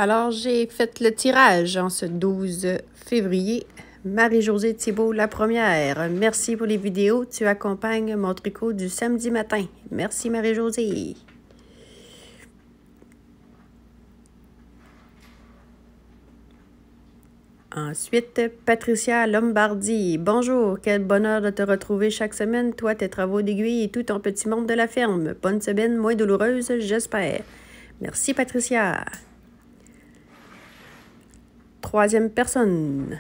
Alors, j'ai fait le tirage en ce 12 février. Marie-Josée Thibault, la première. Merci pour les vidéos. Tu accompagnes mon tricot du samedi matin. Merci, Marie-Josée. Ensuite, Patricia Lombardi. Bonjour, quel bonheur de te retrouver chaque semaine, toi, tes travaux d'aiguille et tout ton petit monde de la ferme. Bonne semaine, moins douloureuse, j'espère. Merci, Patricia. Troisième personne.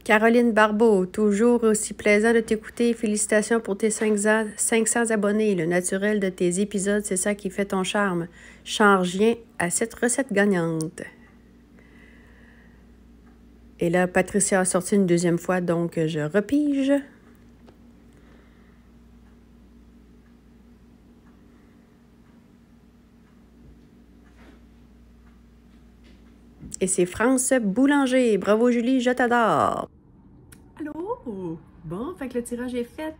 Caroline Barbeau, toujours aussi plaisant de t'écouter. Félicitations pour tes 500 abonnés. Le naturel de tes épisodes, c'est ça qui fait ton charme. Change rien à cette recette gagnante. Et là, Patricia a sorti une deuxième fois, donc je repige. Et c'est France Boulanger. Bravo Julie, je t'adore. Allô? Bon, fait que le tirage est fait.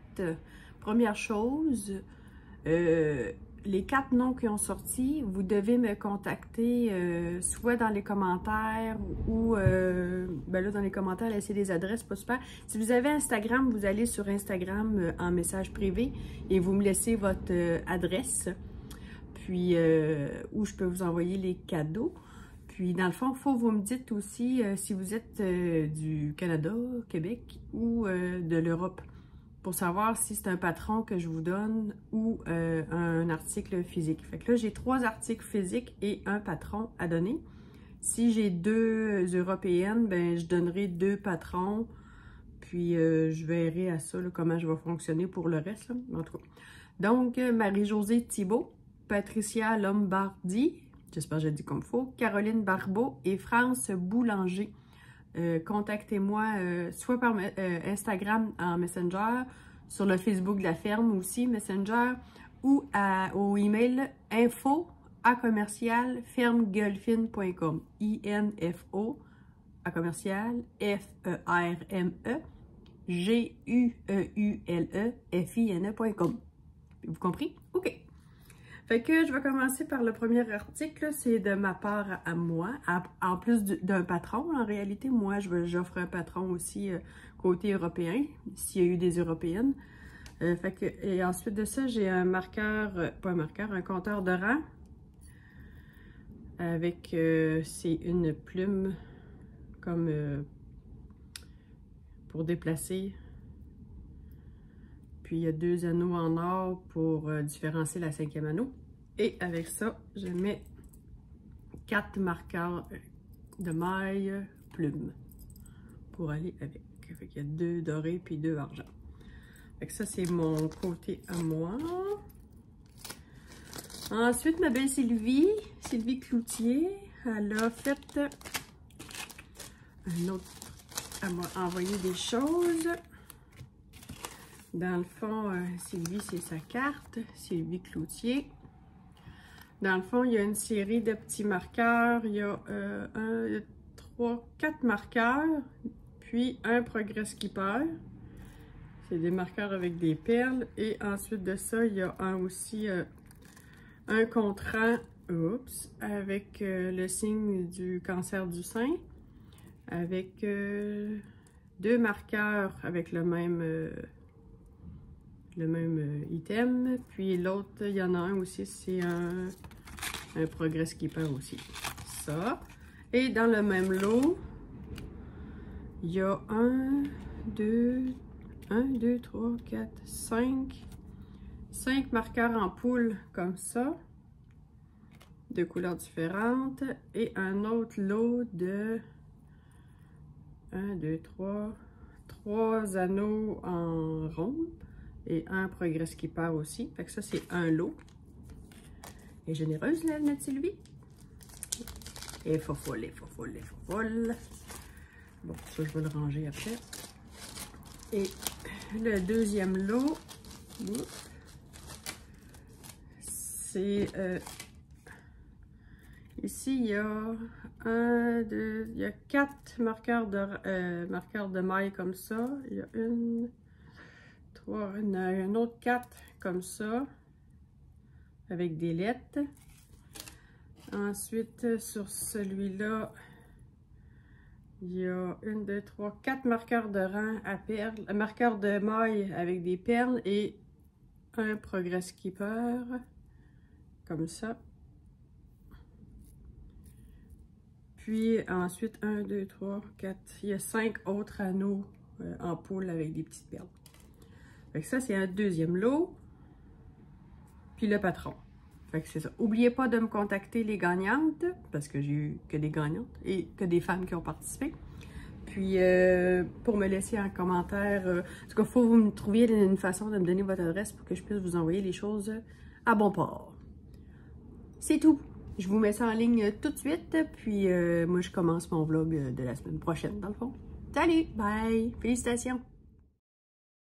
Première chose, les 4 noms qui ont sorti, vous devez me contacter soit dans les commentaires ou ben là dans les commentaires, laissez des adresses, pas super. Si vous avez Instagram, vous allez sur Instagram en message privé et vous me laissez votre adresse, puis où je peux vous envoyer les cadeaux. Puis, dans le fond, il faut que vous me dites aussi si vous êtes du Canada, Québec ou de l'Europe pour savoir si c'est un patron que je vous donne ou un article physique. Fait que là, j'ai 3 articles physiques et un patron à donner. Si j'ai 2 européennes, ben je donnerai 2 patrons. Puis, je verrai à ça là, comment je vais fonctionner pour le reste. Là. En tout cas. Donc, Marie-Josée Thibault, Patricia Lombardi, j'espère que je dis comme il faut, Caroline Barbeau et France Boulanger. Contactez-moi soit par Instagram en Messenger, sur le Facebook de la ferme aussi, Messenger, ou au email info@fermegueulfine.com. info FERMEGUEULEFINE.com. Vous compris? OK. Fait que je vais commencer par le premier article, c'est de ma part à moi, en plus d'un patron. En réalité, moi, j'offre un patron aussi côté européen, s'il y a eu des européennes. Fait que, et ensuite de ça, j'ai un marqueur, pas un marqueur, un compteur de rang. Avec, c'est une plume comme pour déplacer. Puis il y a 2 anneaux en or pour différencier la 5e anneau. Et avec ça, je mets 4 marqueurs de maille plume pour aller avec. Fait qu'il y a 2 dorés puis 2 argent. Fait que ça, c'est mon côté à moi. Ensuite, ma belle Sylvie Cloutier, elle a fait un autre. Elle m'a envoyé des choses. Dans le fond, Sylvie, c'est sa carte. Sylvie Cloutier. Dans le fond, il y a une série de petits marqueurs. Il y a 1, 3, 4 marqueurs, puis un progrès skipper. C'est des marqueurs avec des perles. Et ensuite de ça, il y a aussi un contrant, avec le signe du cancer du sein. Avec 2 marqueurs avec le même item. Puis l'autre, il y en a un aussi, c'est un progrès skipper aussi. Ça. Et dans le même lot, il y a 1, 2, 3, 4, 5 marqueurs en poule comme ça, de couleurs différentes. Et un autre lot de 1, 2, 3 anneaux en rond. Et un progrès skipper aussi. Fait que ça, c'est un lot. Elle est généreuse, là, notre Sylvie. Et fofolle. Bon, ça, je vais le ranger après. Et le deuxième lot, c'est... ici, il y a 1, 2... Il y a 4 marqueurs de maille comme ça. Il y a 1... 3, un autre 4 comme ça. avec des lettres. Ensuite, sur celui-là, il y a 1, 2, 3, 4 marqueurs de rang à perles, marqueurs de maille avec des perles et un Progress Keeper, comme ça. Puis ensuite, 1, 2, 3, 4, il y a 5 autres anneaux en poule avec des petites perles. Fait que ça, c'est un deuxième lot. Puis le patron. Fait que c'est ça. N'oubliez pas de me contacter les gagnantes, parce que j'ai eu que des gagnantes et que des femmes qui ont participé. Puis pour me laisser un commentaire, en tout cas, il faut que vous me trouviez une façon de me donner votre adresse pour que je puisse vous envoyer les choses à bon port. C'est tout. Je vous mets ça en ligne tout de suite, puis moi je commence mon vlog de la semaine prochaine dans le fond. Salut, bye, félicitations!